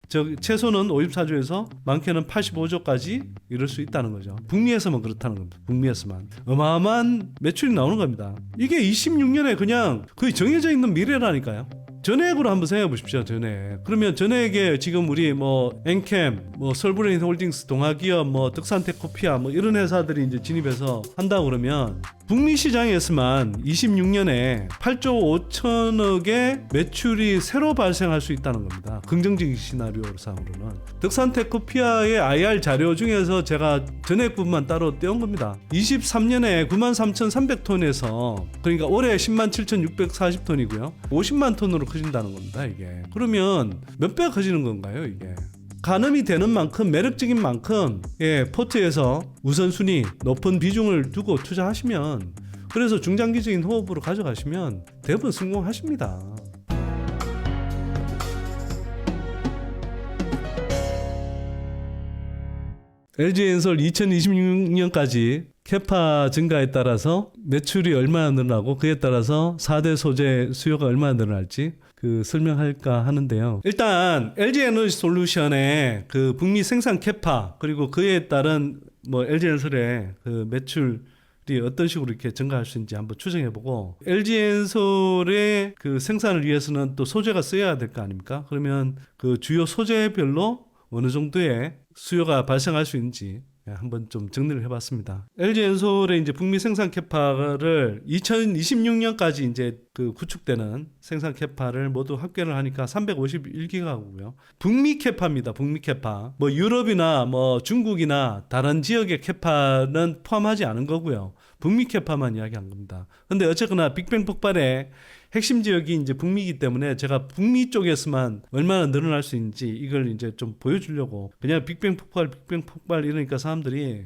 최소는 54조에서 많게는 85조까지 이럴 수 있다는 거죠. 북미에서만 그렇다는 겁니다. 북미에서만 어마어마한 매출이 나오는 겁니다. 이게 26년에 그냥 거의 정해져 있는 미래라니까요. 전액으로 한번 생각해 보십시오. 전액. 그러면 전액에 지금 우리 뭐 엔캠, 뭐 설브레인 홀딩스, 동아기업, 뭐 득산테크코피아 뭐 이런 회사들이 이제 진입해서 한다 그러면 북미 시장에서만 26년에 8조 5천억의 매출이 새로 발생할 수 있다는 겁니다. 긍정적인 시나리오상으로는. 득산테크코피아의 IR 자료 중에서 제가 전액부분만 따로 떼온 겁니다. 23년에 93,300톤에서 그러니까 올해 107,640톤이고요. 50만 톤으로 커진다는 겁니다. 이게. 그러면 몇 배가 커지는 건가요? 이게. 가늠이 되는 만큼 매력적인 만큼 포트에서 우선순위 높은 비중을 두고 투자하시면 그래서 중장기적인 호흡으로 가져가시면 대부분 성공하십니다. LG엔솔 2026년까지 캐파 증가에 따라서 매출이 얼마나 늘어나고 그에 따라서 4대 소재 수요가 얼마나 늘어날지 설명할까 하는데요. 일단 LG에너지솔루션의 북미 생산 캐파 그리고 그에 따른 LG엔솔의 매출이 어떤 식으로 이렇게 증가할 수 있는지 한번 추정해보고 LG엔솔의 생산을 위해서는 또 소재가 쓰여야 될 거 아닙니까? 그러면 주요 소재별로 어느 정도의 수요가 발생할 수 있는지 한번 좀 정리를 해봤습니다. LG엔솔의 이제 북미 생산 캐파를 2026년까지 이제 구축되는 생산 캐파를 모두 합계를 하니까 351기가고요. 북미 캐파입니다. 북미 캐파. 유럽이나 중국이나 다른 지역의 캐파는 포함하지 않은 거고요. 북미 캐파만 이야기한 겁니다. 근데 어쨌거나 빅뱅 폭발의 핵심 지역이 이제 북미이기 때문에 제가 북미 쪽에서만 얼마나 늘어날 수 있는지 이걸 이제 좀 보여주려고 그냥 빅뱅 폭발 이러니까 사람들이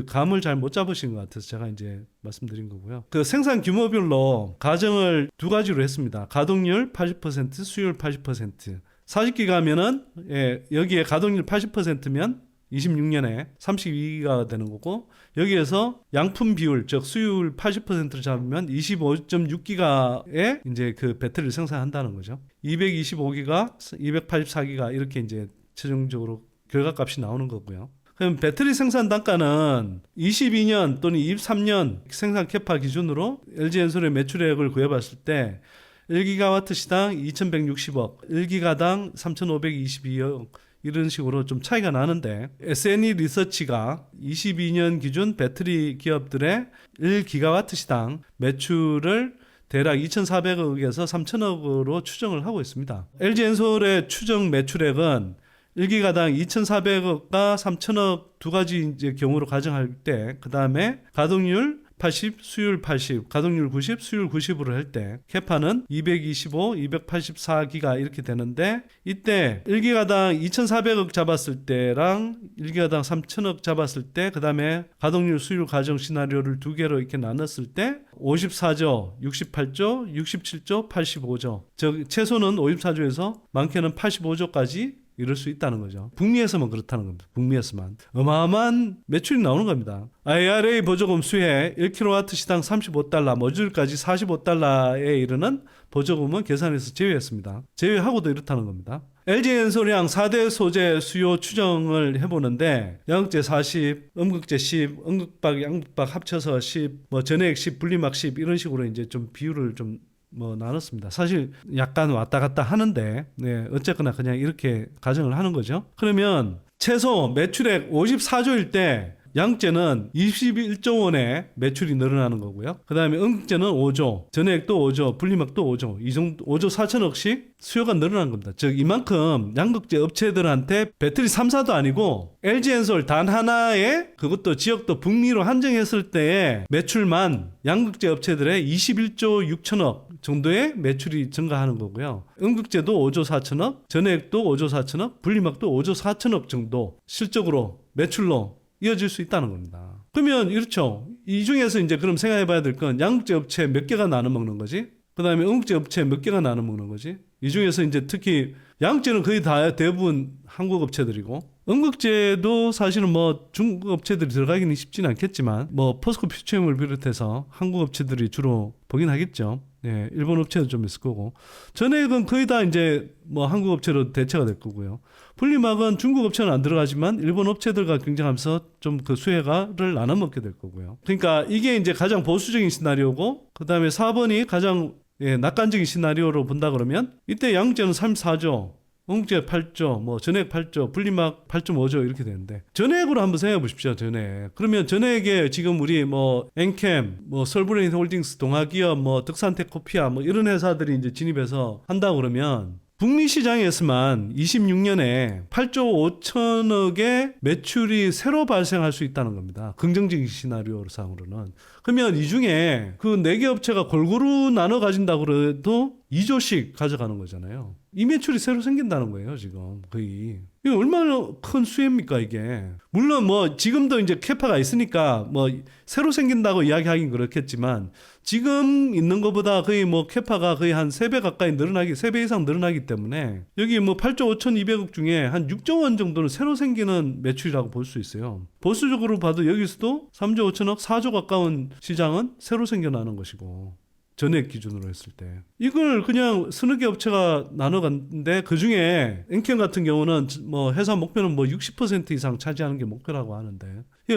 감을 잘 못 잡으신 것 같아서 제가 이제 말씀드린 거고요. 생산 규모별로 가정을 두 가지로 했습니다. 가동률 80%, 수율 80%. 40기가면은 여기에 가동률 80%면 26년에 32기가가 되는 거고 여기에서 양품 비율 즉 수율 80%를 잡으면 25.6기가의 이제 배터리를 생산한다는 거죠. 225기가, 284기가 이렇게 이제 최종적으로 결과값이 나오는 거고요. 그럼 배터리 생산 단가는 22년 또는 23년 생산 캐파 기준으로 LG엔솔의 매출액을 구해봤을 때 1기가와트 시당 2,160억, 1기가당 3,522억 이런 식으로 좀 차이가 나는데 SNE 리서치가 22년 기준 배터리 기업들의 1기가와트 시당 매출을 대략 2,400억에서 3,000억으로 추정을 하고 있습니다. LG엔솔의 추정 매출액은 1기가당 2,400억과 3,000억 두 가지 이제 경우로 가정할 때 그 다음에 가동률 80, 수율 80, 가동률 90, 수율 90으로 할 때 캐파는 225, 284기가 이렇게 되는데 이때 1기가당 2,400억 잡았을 때랑 1기가당 3,000억 잡았을 때 그 다음에 가동률 수율 가정 시나리오를 두 개로 이렇게 나눴을 때 54조, 68조, 67조, 85조 최소는 54조에서 많게는 85조까지 이럴 수 있다는 거죠. 북미에서만 그렇다는 겁니다. 북미에서만. 어마어마한 매출이 나오는 겁니다. IRA 보조금 수혜 1kW 시당 35달러, 모듈까지 45달러에 이르는 보조금은 계산해서 제외했습니다. 제외하고도 이렇다는 겁니다. LG엔솔량 4대 소재 수요 추정을 해보는데 양극재 40, 음극재 10, 음극박, 양극박 합쳐서 10, 전해액 10, 분리막 10 이런 식으로 이제 좀 비율을 좀 나눴습니다. 사실 약간 왔다 갔다 하는데 어쨌거나 그냥 이렇게 가정을 하는 거죠. 그러면 최소 매출액 54조일 때 양극재는 21조 원의 매출이 늘어나는 거고요. 그 다음에 음극재는 5조, 전해액도 5조, 분리막도 5조, 이 정도 5조 4천억씩 수요가 늘어난 겁니다. 즉 이만큼 양극재 업체들한테 배터리 3사도 아니고 LG엔솔 단 하나에 그것도 지역도 북미로 한정했을 때의 매출만 양극재 업체들의 21조 6천억 정도의 매출이 증가하는 거고요. 음극재도 5조 4천억, 전해액도 5조 4천억, 분리막도 5조 4천억 정도 실적으로 매출로 이어질 수 있다는 겁니다. 그러면 이렇죠. 이 중에서 이제 그럼 생각해 봐야 될 건 양극재 업체 몇 개가 나눠 먹는 거지? 그 다음에 음극재 업체 몇 개가 나눠 먹는 거지? 이 중에서 이제 특히 양극재는 거의 다 대부분 한국 업체들이고 음극재도 사실은 중국 업체들이 들어가기는 쉽지는 않겠지만 포스코 퓨처엠을 비롯해서 한국 업체들이 주로 보긴 하겠죠. 예, 일본 업체도 좀 있을 거고. 전액은 거의 다 이제 뭐 한국 업체로 대체가 될 거고요. 분리막은 중국 업체는 안 들어가지만 일본 업체들과 경쟁하면서 좀 그 수혜가를 나눠 먹게 될 거고요. 그러니까 이게 이제 가장 보수적인 시나리오고, 그 다음에 4번이 가장 낙관적인 시나리오로 본다 그러면 이때 양극재는 34조, 원국재 8조, 뭐 전액 8조, 분리막 8.5조 이렇게 되는데, 전액으로 한번 생각해 보십시오. 전액. 그러면 전액에 지금 우리 뭐 엔캠, 뭐 서울브레인 홀딩스, 동아기업, 뭐 득산테크코피아 뭐 이런 회사들이 이제 진입해서 한다고 그러면 북미 시장에서만 26년에 8조 5천억의 매출이 새로 발생할 수 있다는 겁니다. 긍정적인 시나리오 상으로는. 그러면 이 중에 그 4개 업체가 골고루 나눠 가진다고 그래도 2조씩 가져가는 거잖아요. 이 매출이 새로 생긴다는 거예요, 지금. 거의. 이게 얼마나 큰 수혜입니까, 이게. 물론 뭐 지금도 이제 캐파가 있으니까 뭐 새로 생긴다고 이야기하긴 그렇겠지만, 지금 있는 것보다 거의 뭐 캐파가 거의 한 3배 가까이 늘어나기, 3배 이상 늘어나기 때문에 여기 뭐 8조 5,200억 중에 한 6조 원 정도는 새로 생기는 매출이라고 볼 수 있어요. 보수적으로 봐도 여기서도 3조 5천억, 4조 가까운 시장은 새로 생겨나는 것이고, 전액 기준으로 했을 때 이걸 그냥 서너 개 업체가 나눠갔는데, 그중에 엔캠 같은 경우는 뭐 회사 목표는 뭐 60% 이상 차지하는 게 목표라고 하는데,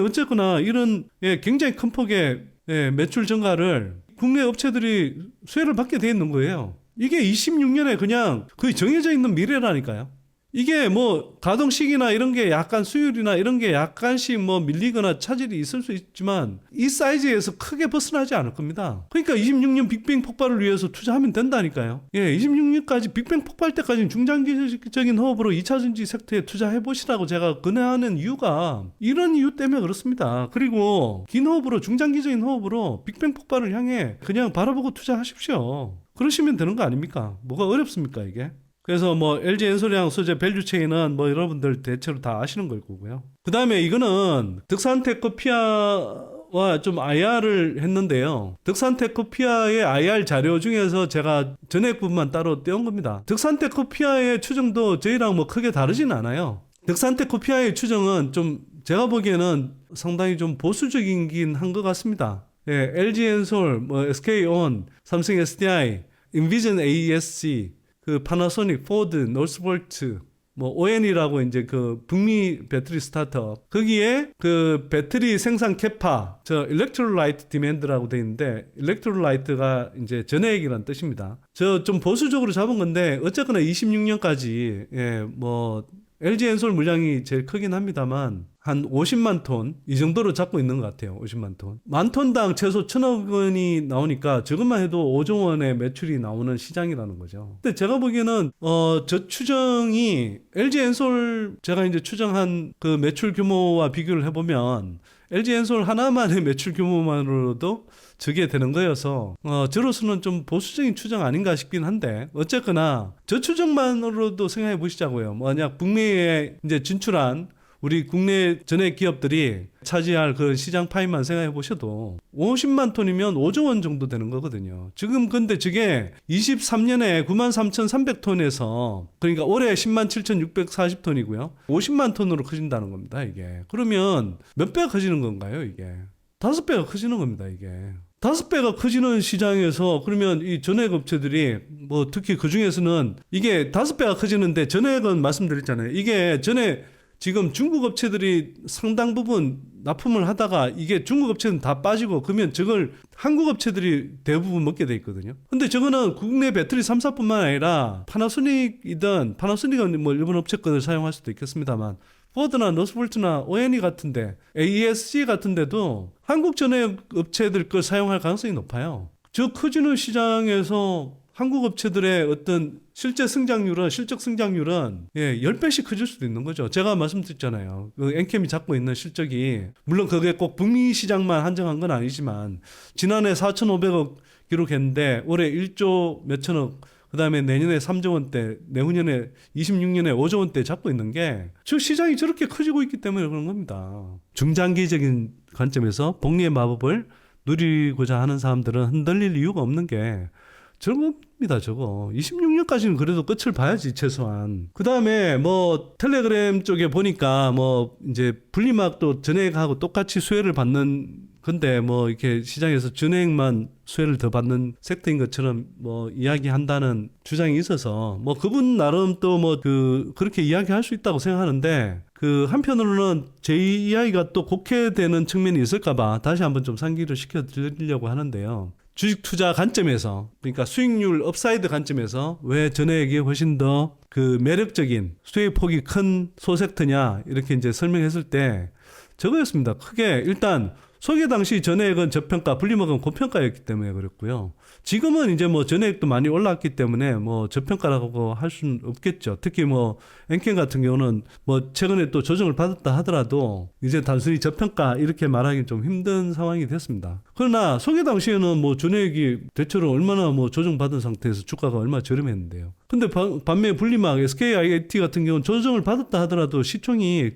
어쨌거나 이런 굉장히 큰 폭의 매출 증가를 국내 업체들이 수혜를 받게 돼 있는 거예요. 이게 26년에 그냥 거의 정해져 있는 미래라니까요. 이게 뭐 가동식이나 이런 게 약간 수율이나 이런 게 약간씩 뭐 밀리거나 차질이 있을 수 있지만 이 사이즈에서 크게 벗어나지 않을 겁니다. 그러니까 26년 빅뱅 폭발을 위해서 투자하면 된다니까요. 26년까지 빅뱅 폭발 때까지는 중장기적인 호흡으로 2차전지 섹터에 투자해 보시라고 제가 권하는 이유가 이런 이유 때문에 그렇습니다. 그리고 긴 호흡으로, 중장기적인 호흡으로 빅뱅 폭발을 향해 그냥 바라보고 투자하십시오. 그러시면 되는 거 아닙니까? 뭐가 어렵습니까, 이게? 그래서 뭐 LG 엔솔이랑 소재 밸류체인은 뭐 여러분들 대체로 다 아시는 걸 거고요. 그 다음에 이거는 득산테크코피아와 좀 IR을 했는데요. 득산테크코피아의 IR 자료 중에서 제가 전액 부분만 따로 떼온 겁니다. 득산테크코피아의 추정도 저희랑 뭐 크게 다르진 않아요. 득산테크코피아의 추정은 좀 제가 보기에는 상당히 좀 보수적이긴 한 것 같습니다. LG 엔솔, 뭐 SK온, 삼성 SDI, 인비전 AESC, 그 파나소닉, 포드, 노스볼트, 뭐 ON이라고 이제 그 북미 배터리 스타트업, 거기에 그 배터리 생산 캐파, 저 일렉트로라이트 디맨드라고 돼 있는데, 일렉트로라이트가 이제 전해액이라는 뜻입니다. 저 좀 보수적으로 잡은 건데 어쨌거나 26년까지 뭐 LG 엔솔 물량이 제일 크긴 합니다만 한 50만 톤 이 정도로 잡고 있는 것 같아요. 50만 톤. 만 톤당 최소 1,000억 원이 나오니까 저것만 해도 5조 원의 매출이 나오는 시장이라는 거죠. 근데 제가 보기에는 저 추정이 LG 엔솔 제가 이제 추정한 그 매출 규모와 비교를 해보면 LG 엔솔 하나만의 매출 규모만으로도 저게 되는 거여서 저로서는 좀 보수적인 추정 아닌가 싶긴 한데, 어쨌거나 저 추정만으로도 생각해 보시자고요. 만약 북미에 이제 진출한 우리 국내 전액 기업들이 차지할 그 시장 파이만 생각해 보셔도 50만 톤이면 5조 원 정도 되는 거거든요. 지금 근데 저게 23년에 93,300톤에서 그러니까 올해 107,640톤이고요. 50만 톤으로 커진다는 겁니다, 이게. 그러면 몇 배가 커지는 건가요, 이게? 5배가 커지는 겁니다, 이게. 5배가 커지는 시장에서 그러면 이 전액 업체들이 뭐 특히 그 중에서는 이게 5배가 커지는데, 전액은 말씀드렸잖아요. 이게 전에 지금 중국 업체들이 상당 부분 납품을 하다가 이게 중국 업체는 다 빠지고, 그러면 저걸 한국 업체들이 대부분 먹게 돼 있거든요. 근데 저거는 국내 배터리 3사뿐만 아니라 파나소닉이든, 파나소닉은 뭐 일본 업체 거를 사용할 수도 있겠습니다만, 포드나 노스볼트나 ONE 같은데, AESC 같은데도 한국 전액 업체들 걸 사용할 가능성이 높아요. 저 커지는 시장에서 한국 업체들의 어떤 실제 성장률은, 실적 성장률은 10배씩 커질 수도 있는 거죠. 제가 말씀드렸잖아요. 그 엔캠이 잡고 있는 실적이, 물론 그게 꼭 북미 시장만 한정한 건 아니지만, 지난해 4,500억 기록했는데 올해 1조 몇천억, 그 다음에 내년에 3조 원대, 내후년에 26년에 5조 원대 잡고 있는 게 저 시장이 저렇게 커지고 있기 때문에 그런 겁니다. 중장기적인 관점에서 복리의 마법을 누리고자 하는 사람들은 흔들릴 이유가 없는 게 저겁니다, 저거. 26년까지는 그래도 끝을 봐야지, 최소한. 그 다음에 뭐 텔레그램 쪽에 보니까 뭐 이제 분리막도 전액하고 똑같이 수혜를 받는 근데 뭐 이렇게 시장에서 전액만 수혜를 더 받는 섹터인 것처럼 뭐 이야기한다는 주장이 있어서 뭐 그분 나름 또 뭐 그렇게 이야기할 수 있다고 생각하는데 그 한편으로는 제 이야기가 또 곡해되는 측면이 있을까봐 다시 한번 좀 상기를 시켜드리려고 하는데요. 주식 투자 관점에서 그러니까 수익률 업사이드 관점에서 왜 전액이 훨씬 더 그 매력적인 수익 폭이 큰 소섹터냐 이렇게 이제 설명했을 때 저거였습니다. 크게 일단 소개 당시 전액은 저평가, 분리막은 고평가였기 때문에 그랬고요. 지금은 이제 뭐 전액도 많이 올랐기 때문에 뭐 저평가라고 할 수는 없겠죠. 특히 뭐 엔켄 같은 경우는 뭐 최근에 또 조정을 받았다 하더라도 이제 단순히 저평가 이렇게 말하기 좀 힘든 상황이 됐습니다. 그러나 소개 당시에는 뭐 전액이 대체로 얼마나 뭐 조정받은 상태에서 주가가 얼마나 저렴했는데요. 근데 반면에 분리막 SKIT 같은 경우는 조정을 받았다 하더라도 시총이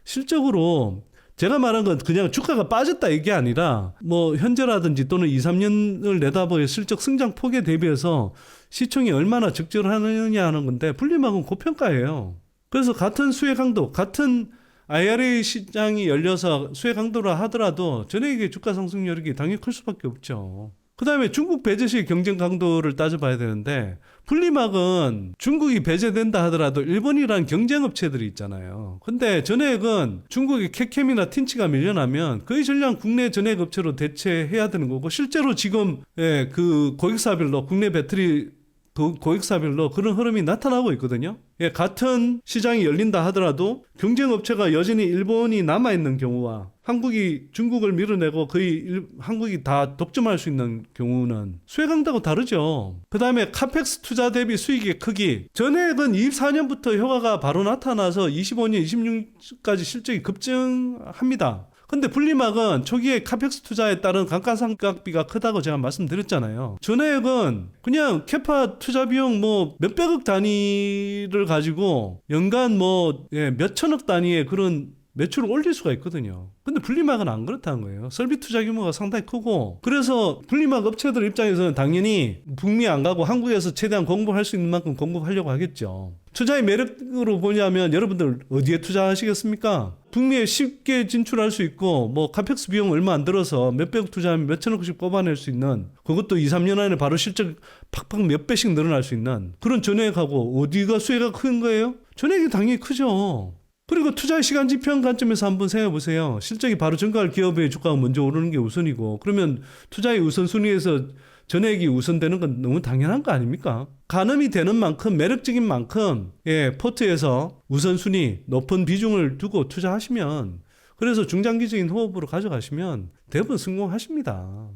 실적으로 제가 말한 건 그냥 주가가 빠졌다 이게 아니라 뭐 현재라든지 또는 2, 3년을 내다보여 실적 성장 폭에 대비해서 시총이 얼마나 적절하느냐 하는 건데 분리막은 고평가예요. 그래서 같은 수혜 강도, 같은 IRA 시장이 열려서 수혜 강도라 하더라도 전액의 주가 상승률이 당연히 클 수밖에 없죠. 그 다음에 중국 배제 시 경쟁 강도를 따져봐야 되는데 분리막은 중국이 배제된다 하더라도 일본이란 경쟁업체들이 있잖아요. 근데 전액은 중국의 캣캠이나 틴치가 밀려나면 거의 전량 국내 전액업체로 대체해야 되는 거고 실제로 지금 그 고객사별로 국내 배터리 고객사별로 그런 흐름이 나타나고 있거든요. 같은 시장이 열린다 하더라도 경쟁업체가 여전히 일본이 남아있는 경우와 한국이 중국을 밀어내고 거의 한국이 다 독점할 수 있는 경우는 수혜 강도가 다르죠. 그 다음에 카펙스 투자 대비 수익의 크기. 전액은 24년부터 효과가 바로 나타나서 25년, 26까지 실적이 급증합니다. 근데 분리막은 초기에 카펙스 투자에 따른 감가상각비가 크다고 제가 말씀드렸잖아요. 전액은 그냥 캐파 투자 비용 뭐 몇백억 단위를 가지고 연간 뭐 몇천억 단위의 그런 매출을 올릴 수가 있거든요. 근데 분리막은 안 그렇다는 거예요. 설비 투자 규모가 상당히 크고 그래서 분리막 업체들 입장에서는 당연히 북미 안 가고 한국에서 최대한 공부할 수 있는 만큼 공부하려고 하겠죠. 투자의 매력으로 보냐면 여러분들 어디에 투자하시겠습니까? 북미에 쉽게 진출할 수 있고 뭐 카펙스 비용 얼마 안 들어서 몇백억 투자하면 몇천억씩 뽑아낼 수 있는 그것도 2, 3년 안에 바로 실적 팍팍 몇 배씩 늘어날 수 있는 그런 전액하고 어디가 수혜가 큰 거예요? 전액이 당연히 크죠. 그리고 투자의 시간 지평 관점에서 한번 생각해 보세요. 실적이 바로 증가할 기업의 주가가 먼저 오르는 게 우선이고 그러면 투자의 우선순위에서 전액이 우선되는 건 너무 당연한 거 아닙니까? 가늠이 되는 만큼 매력적인 만큼 포트에서 우선순위 높은 비중을 두고 투자하시면 그래서 중장기적인 호흡으로 가져가시면 대부분 성공하십니다.